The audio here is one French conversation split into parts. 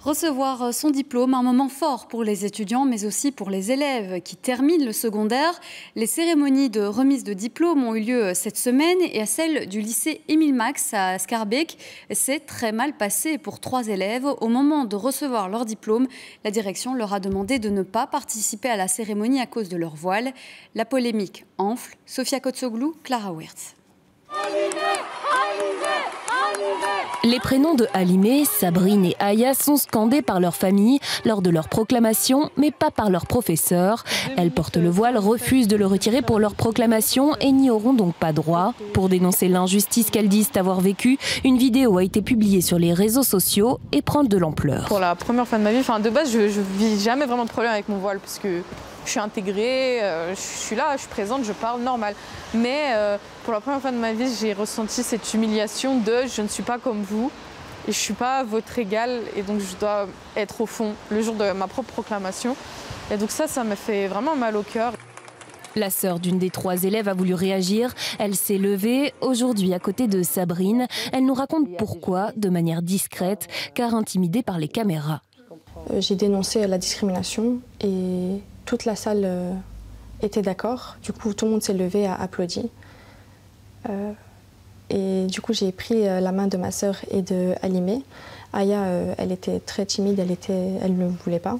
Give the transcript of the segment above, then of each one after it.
Recevoir son diplôme, un moment fort pour les étudiants, mais aussi pour les élèves qui terminent le secondaire. Les cérémonies de remise de diplôme ont eu lieu cette semaine et à celle du lycée Émile Max à Schaerbeek, c'est très mal passé pour 3 élèves. Au moment de recevoir leur diplôme, la direction leur a demandé de ne pas participer à la cérémonie à cause de leur voile. La polémique enfle. Sofia Kotsoglou, Clara Wirtz. Les prénoms de Halimé, Sabrine et Aya sont scandés par leur famille lors de leur proclamation, mais pas par leurs professeurs. Elles portent le voile, refusent de le retirer pour leur proclamation et n'y auront donc pas droit. Pour dénoncer l'injustice qu'elles disent avoir vécue, une vidéo a été publiée sur les réseaux sociaux et prend de l'ampleur. Pour la première fois de ma vie, de base, je vis jamais vraiment de problème avec mon voile parce que je suis intégrée, je suis là, je suis présente, je parle normal. Mais pour la première fois de ma vie, j'ai ressenti cette humiliation de je ne suis pas comme vous et je ne suis pas votre égal et donc je dois être au fond le jour de ma propre proclamation. Et donc ça m'a fait vraiment mal au cœur. La sœur d'une des 3 élèves a voulu réagir. Elle s'est levée aujourd'hui à côté de Sabrine. Elle nous raconte pourquoi, de manière discrète, car intimidée par les caméras. J'ai dénoncé la discrimination et toute la salle était d'accord. Du coup, tout le monde s'est levé et a applaudi. Et du coup, j'ai pris la main de ma sœur et de Halimé. Aya, elle était très timide, elle ne voulait pas.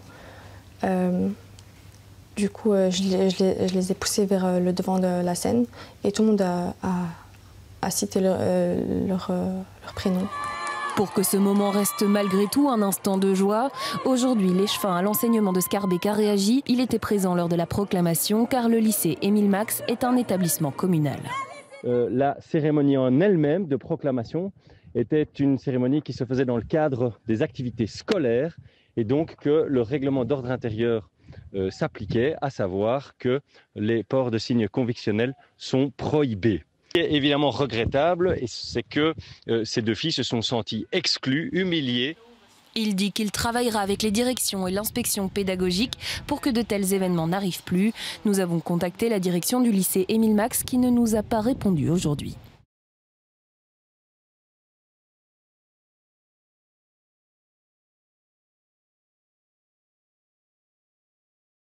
Du coup, je les ai poussés vers le devant de la scène et tout le monde a cité leur prénom. Pour que ce moment reste malgré tout un instant de joie, aujourd'hui, l'échevin à l'enseignement de Schaerbeek a réagi. Il était présent lors de la proclamation car le lycée Émile Max est un établissement communal. La cérémonie en elle-même de proclamation était une cérémonie qui se faisait dans le cadre des activités scolaires et donc que le règlement d'ordre intérieur s'appliquait, à savoir que les ports de signes convictionnels sont prohibés. Ce qui est évidemment regrettable, c'est que ces 2 filles se sont senties exclues, humiliées. Il dit qu'il travaillera avec les directions et l'inspection pédagogique pour que de tels événements n'arrivent plus. Nous avons contacté la direction du lycée Émile Max qui ne nous a pas répondu aujourd'hui.